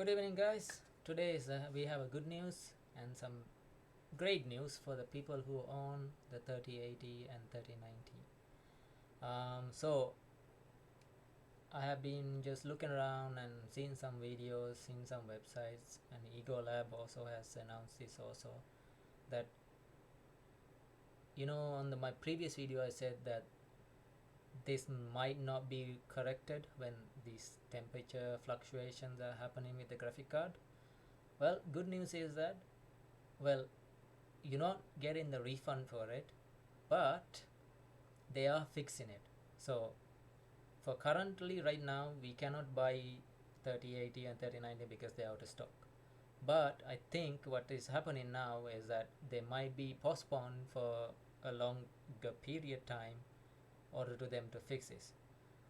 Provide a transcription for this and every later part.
Good evening, guys. Today we have a good news and some great news for the people who own the 3080 and 3090. So I have been just looking around and seen some videos, seen some websites, and Ego Lab also has announced this also, that on my previous video I said that this might not be corrected when these temperature fluctuations are happening with the graphic card. Well, good news is that, well, you're not getting the refund for it, but they are fixing it. So for currently right now we cannot buy 3080 and 3090 because they're out of stock. But I think what is happening now is that they might be postponed for a longer period time in order to them to fix this.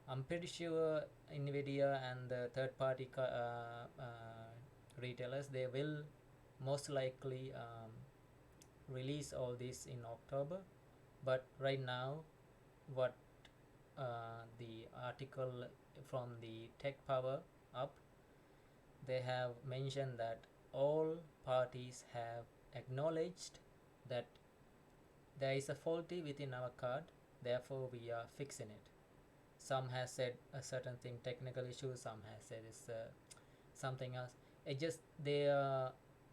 I'm pretty sure Nvidia and the third party retailers, they will most likely release all this in October. But right now, what the article from the Tech Power up, they have mentioned that all parties have acknowledged that there is a faulty within our card, therefore we are fixing it. Some has said a certain thing, technical issue, some has said it's something else. It just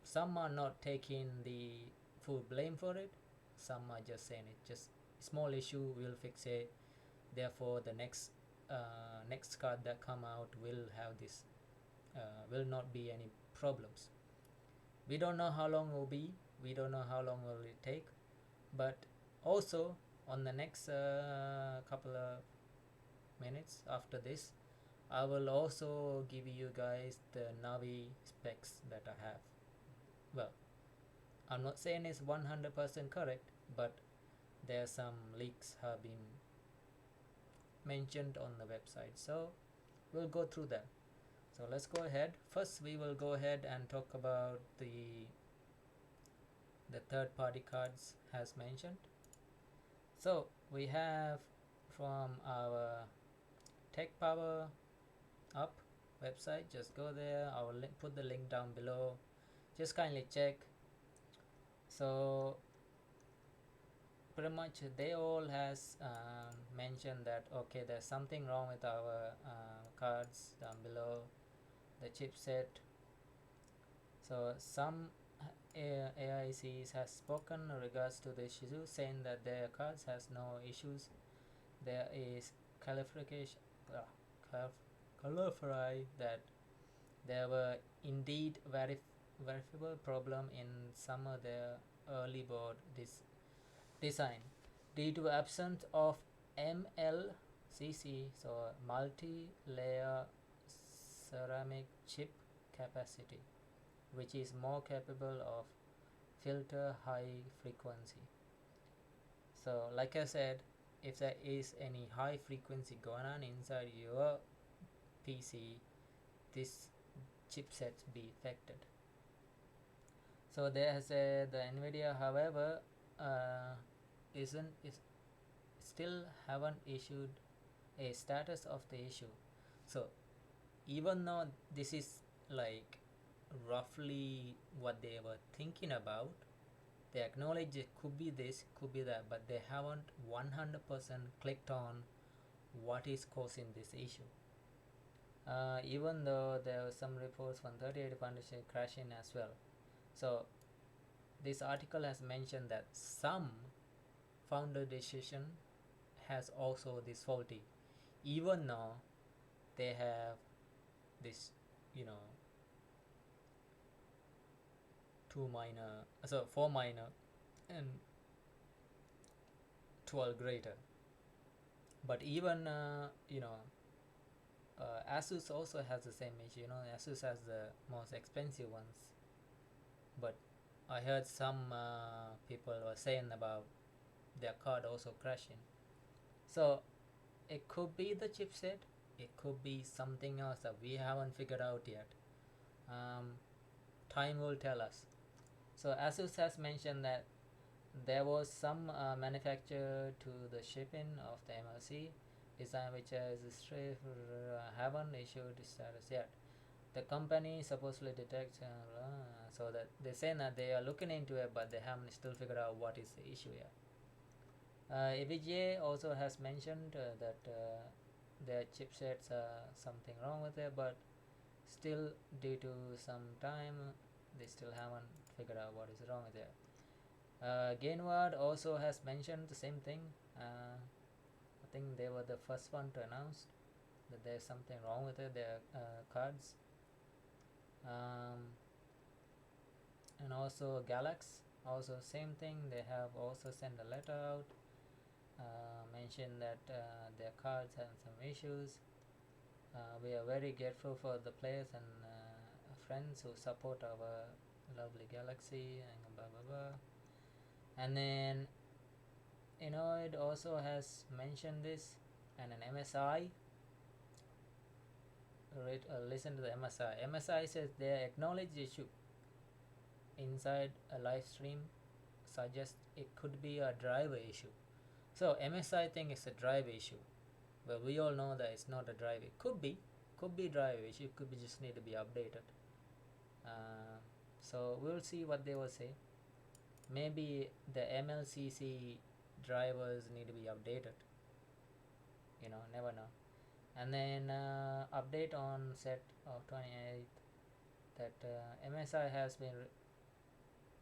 some are not taking the full blame for it, some are just saying it just small issue, we'll fix it, therefore the next card that come out will have this, will not be any problems. We don't know how long it will be, we don't know how long will it take, but also on the next couple of minutes after this, I will also give you guys the Navi specs that I have. Well, I'm not saying it's 100% correct, but there are some leaks have been mentioned on the website, so we'll go through them. So let's go ahead. First we will go ahead and talk about the third party cards has mentioned. So we have from our Tech Power up website, just go there, I will put the link down below, just kindly check. So pretty much they all has mentioned that okay, there's something wrong with our cards down below, the chipset. So some AICs has spoken in regards to this issue, saying that their cards has no issues. There is clarification that there were indeed verifiable problem in some of their early board design due to absence of MLCC, so multi-layer ceramic chip capacity, which is more capable of filter high frequency. So like I said, if there is any high frequency going on inside your PC, this chipset be affected. So there has the Nvidia, however, is still haven't issued a status of the issue. So even though this is like roughly what they were thinking about, they acknowledge it could be this, could be that, but they haven't 100% clicked on what is causing this issue. Even though there were some reports from 3080 Foundation crashing as well. So this article has mentioned that some founder decision has also this faulty, even though they have this 4 minor and 12 greater. But even Asus also has the same issue. Asus has the most expensive ones, but I heard some people were saying about their card also crashing. So it could be the chipset, it could be something else that we haven't figured out yet. Time will tell us. So Asus has mentioned that there was some manufacture to the shipping of the MLC design which has haven't issued status yet. the company supposedly detects, so that they say that they are looking into it, but they haven't still figured out what is the issue yet. Nvidia also has mentioned that their chipsets something wrong with it, but still due to some time they still haven't figured out what is wrong with it. Gainward also has mentioned the same thing. I think they were the first one to announce that there's something wrong with it, their cards. And also Galax, also same thing, they have also sent a letter out, mentioned that their cards have some issues. We are very grateful for the players and friends who support our lovely galaxy and blah blah blah. And then it also has mentioned this, and an MSI listen to the MSI says they acknowledge the issue inside a live stream, suggests it could be a driver issue. So MSI think it's a driver issue, but we all know that it's not a driver. It could be driver issue. It could be just need to be updated. So we'll see what they will say. Maybe the MLCC drivers need to be updated. Never know. And then update on set of 28th that MSI has been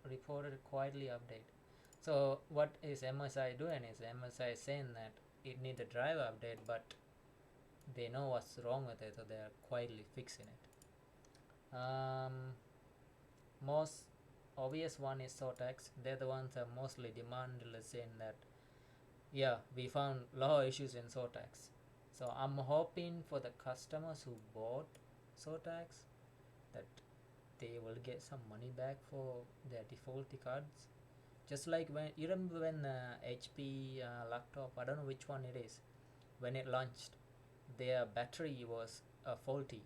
reported quietly update. So what is MSI doing is MSI saying that it needs a driver update, but they know what's wrong with it, so they're quietly fixing it. Most obvious one is Sotax. They're the ones that mostly demanded saying that we found a lot of issues in Sotax. So I'm hoping for the customers who bought Sotax that they will get some money back for their defaulty cards. Just like when you remember when HP laptop, I don't know which one it is, when it launched, their battery was faulty.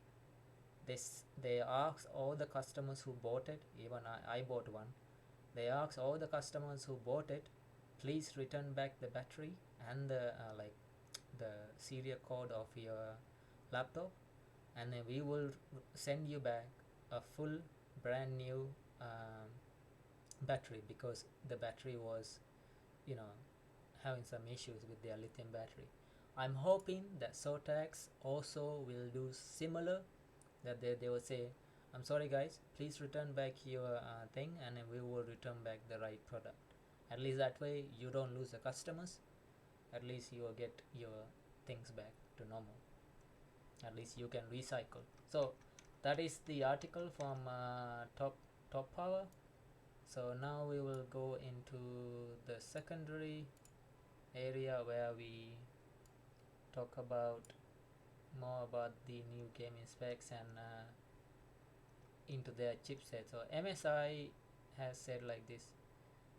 They asked all the customers who bought it, even I bought one. They asked all the customers who bought it, please return back the battery and the serial code of your laptop, and then we will send you back a full brand new battery, because the battery was having some issues with their lithium battery. I'm hoping that Sotax also will do similar, that they will say, I'm sorry guys, please return back your thing, and then we will return back the right product. At least that way you don't lose the customers. At least you will get your things back to normal. At least you can recycle. So that is the article from top power. So now we will go into the secondary area where we talk about more about the new gaming specs and into their chipset. So MSI has said like this: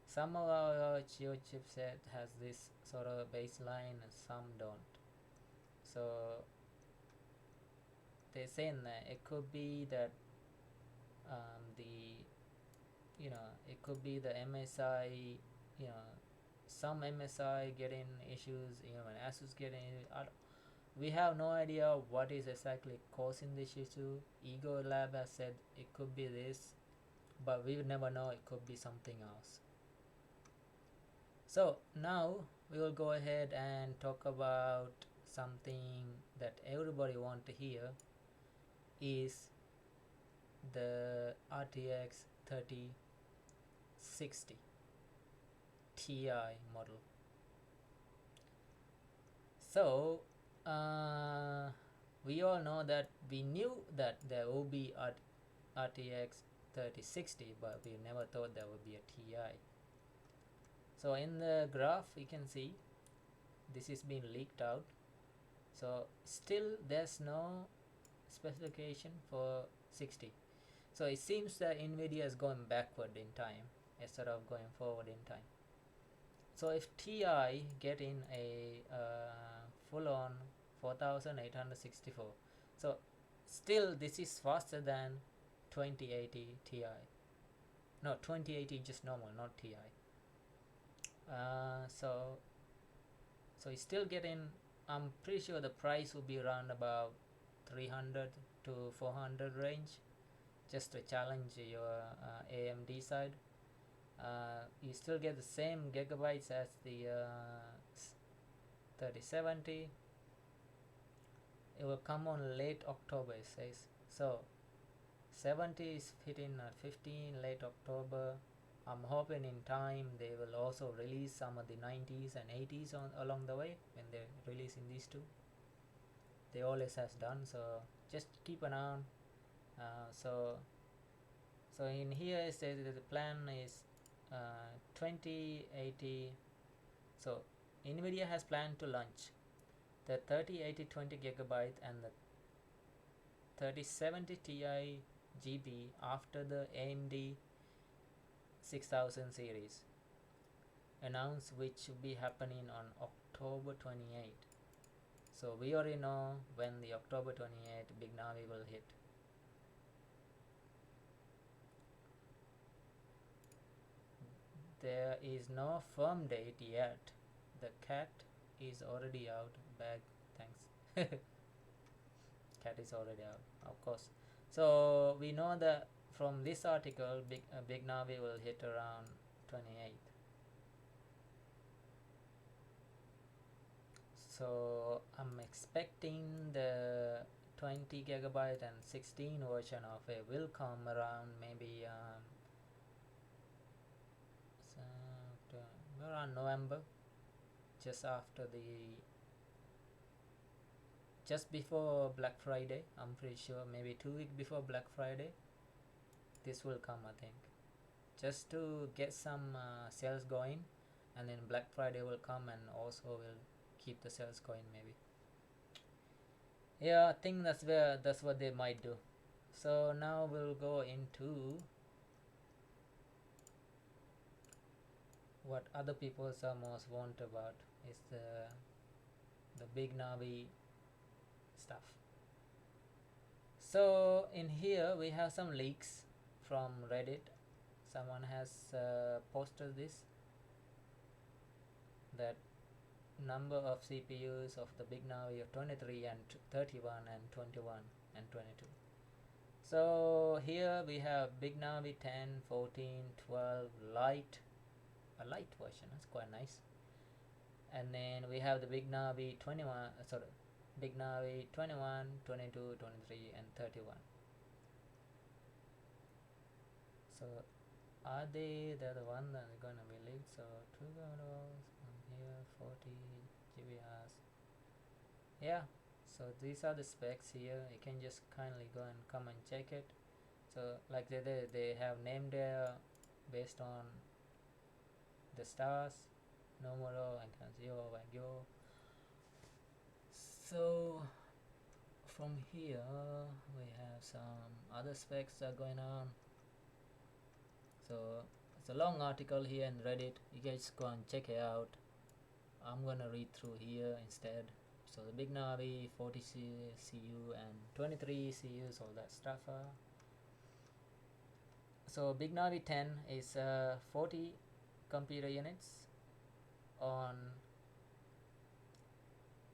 some of our chipset has this sort of baseline and some don't. So they're saying that it could be that it could be the MSI, some MSI getting issues, when Asus getting, we have no idea what is exactly causing this issue. Ego Lab has said it could be this, but we never know, it could be something else. So now we will go ahead and talk about something that everybody want to hear, is the RTX 3060 Ti model. So we all know that we knew that there will be RTX 3060, but we never thought there would be a Ti. So in the graph you can see this is being leaked out. So still there's no specification for 60. So it seems that Nvidia is going backward in time instead of going forward in time. So if Ti getting a full-on 4864, so still this is faster than 2080 Ti. No, 2080 just normal, not Ti. So it's still getting, I'm pretty sure the price will be around about 300 to 400 range, just to challenge your AMD side. You still get the same gigabytes as the 3070. It will come on late October, it says. So 70 is hitting at 15 late October. I'm hoping in time they will also release some of the 90s and 80s along the way when they're releasing these two. They always has done, so just keep an eye on. So in here it says that the plan is 2080. So Nvidia has planned to launch the 3080 20 gigabyte and the 3070 Ti GB after the AMD 6000 series announced, which will be happening on October 28. So we already know when the October 28 Big Navi will hit. There is no firm date yet. The cat is already out. Bag, thanks. Cat is already out, of course. So we know that from this article, Big Navi will hit around 28th. So I'm expecting the 20 gigabyte and 16 version of it will come around maybe around November, just before Black Friday. I'm pretty sure maybe 2 weeks before Black Friday this will come, I think, just to get some sales going, and then Black Friday will come and also will keep the sales going maybe. Yeah, I think that's what they might do. So now we'll go into what other people are most want about is the Big Navi stuff. So in here we have some leaks from Reddit. Someone has posted this, that number of CPUs of the Big Navi of 23 and 31 and 21 and 22. So here we have Big Navi 10, 14, 12 Lite, a light version, that's quite nice. And then we have the Big Navi 21, Big Navi 21, 22, 23 and 31. So are they the one that are gonna be leaked? So 2 models here, 40 GBRs. Yeah, so these are the specs here. You can just kindly go and come and check it. So like they have named there based on the stars, numero and zero and yo. So from here we have some other specs that are going on. So it's a long article here in Reddit. You guys go and check it out. I'm gonna read through here instead. So the Big Navi 40 CU and 23 CUs, all that stuff. So Big Navi 10 is 40 computer units on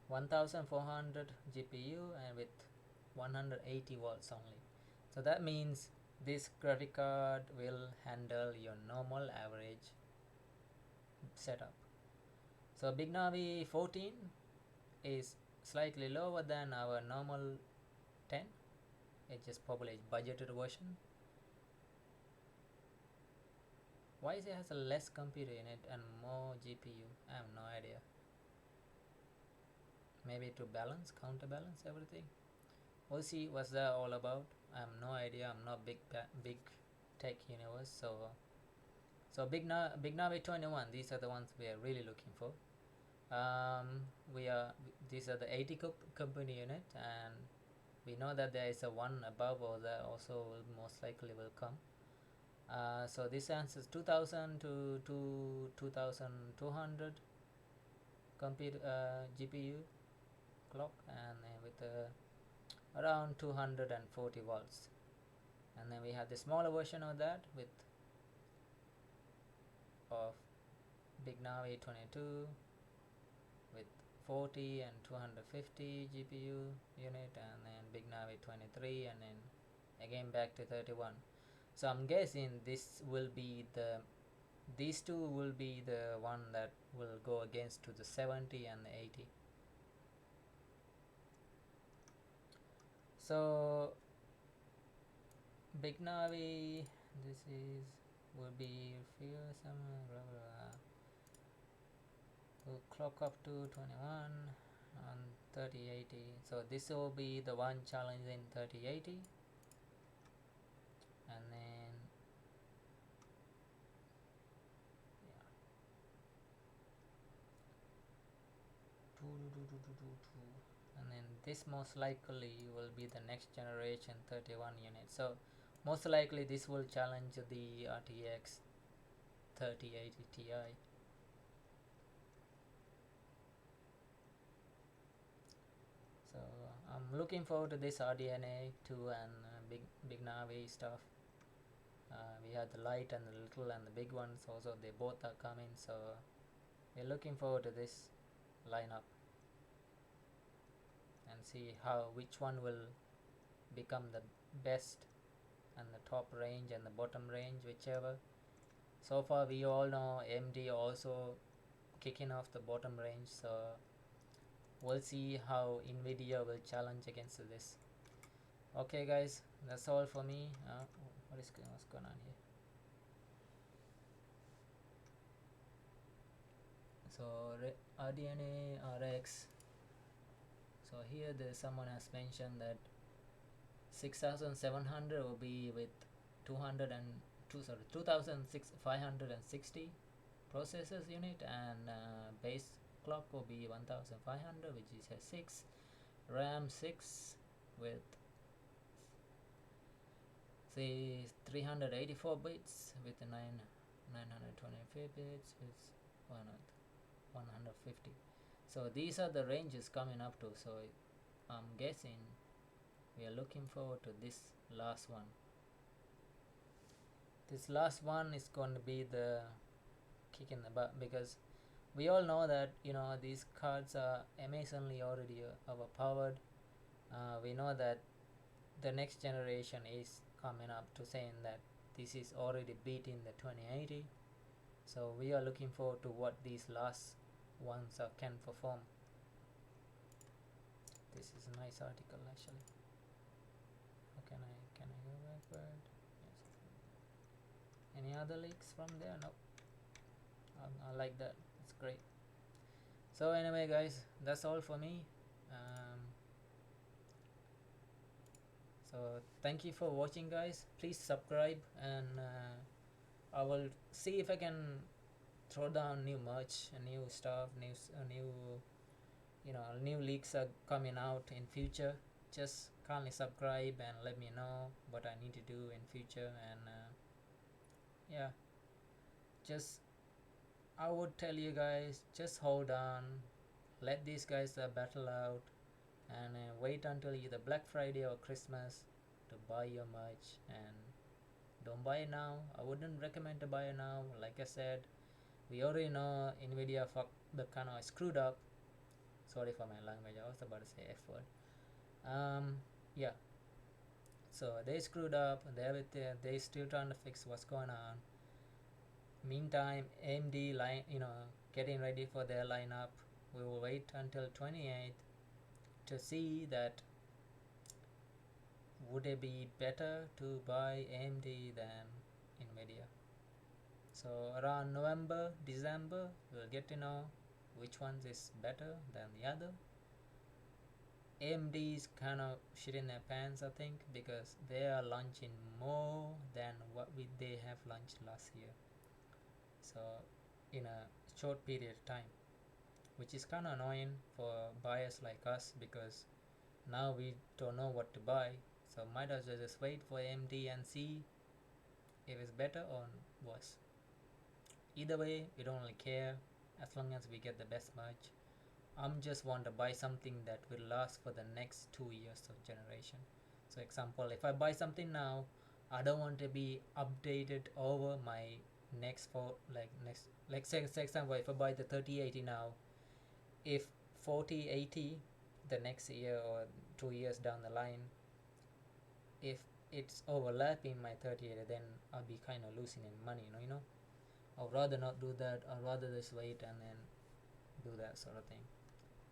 1400 GPU and with 180 watts only. So that means this graphic card will handle your normal average setup. So Big Navi 14 is slightly lower than our normal 10. It just probably budgeted version. Why is it has a less computer in it and more GPU? I have no idea. Maybe to counterbalance everything. We'll see what's that all about. I have no idea. I'm not big tech universe. So Big Navi 21. These are the ones we are really looking for. These are the 80 company unit, and we know that there is a one above or that also will most likely will come. So this answers 2000 to 2200 computer GPU clock, and with around 240 volts. And then we have the smaller version of that of Big Navi 22 with 40 and 250 GPU unit, and then Big Navi 23, and then again back to 31. So I'm guessing these two will be the one that will go against to the 70 and the 80. So Big Navi, this is will be here somewhere, blah, blah, blah. Will clock up to 21 on 3080. So this will be the one challenging 3080, and then and then this most likely will be the next generation 31 unit. So most likely this will challenge the RTX 3080 Ti. So I'm looking forward to this Rdna too, and Big Navi stuff. We have the light and the little and the big ones also, they both are coming, so we're looking forward to this lineup and see which one will become the best, and the top range and the bottom range, whichever. So far we all know AMD also kicking off the bottom range, so we'll see how Nvidia will challenge against this. Okay guys, that's all for me. What's going on here? So Rdna RX. So here someone has mentioned that 6700 will be with 2560 processors unit, and base clock will be 1500, which is a 6 RAM 6 with say 384 bits with 924 bits with 150. So these are the ranges coming up to, so I'm guessing we are looking forward to this last one. This last one is going to be the kick in the butt, because we all know that these cards are amazingly already overpowered. We know that the next generation is coming up to saying that this is already beating the 2080, so we are looking forward to what these last ones can perform. This is a nice article actually. Can I go backward? Yes. Any other leaks from there? No. I like that. It's great. So anyway guys, that's all for me. So thank you for watching guys. Please subscribe, and I will see if I can throw down new merch, new stuff, new leaks are coming out in future. Just kindly subscribe and let me know what I need to do in future, and yeah, just I would tell you guys, just hold on, let these guys battle out, and wait until either Black Friday or Christmas to buy your merch. And don't buy it now. I wouldn't recommend to buy it now. Like I said, we already know Nvidia kind of screwed up. Sorry for my language, I was about to say F word. Yeah, so they screwed up. They still trying to fix what's going on. Meantime, AMD getting ready for their lineup. We will wait until 28th to see that would it be better to buy AMD than Nvidia. So around November, December, we'll get to know which one is better than the other. AMD is kind of shit in their pants, I think, because they are launching more than what they have launched last year. So in a short period of time, which is kind of annoying for buyers like us, because now we don't know what to buy. So might as well just wait for AMD and see if it's better or worse. Either way, we don't really care as long as we get the best merch. I'm just want to buy something that will last for the next 2 years of generation. So example, if I buy something now, I don't want to be updated over my next say example, if I buy the 3080 now, if 40 80 the next year or 2 years down the line, if it's overlapping my 30 80, then I'll be kind of losing in money, I'd rather not do that. I'd rather just wait and then do that sort of thing.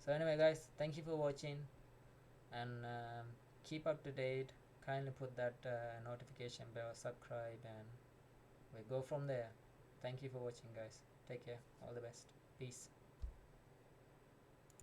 So anyway guys, thank you for watching, and keep up to date. Kindly put that notification bell, subscribe, and we go from there. Thank you for watching guys. Take care. All the best. Peace.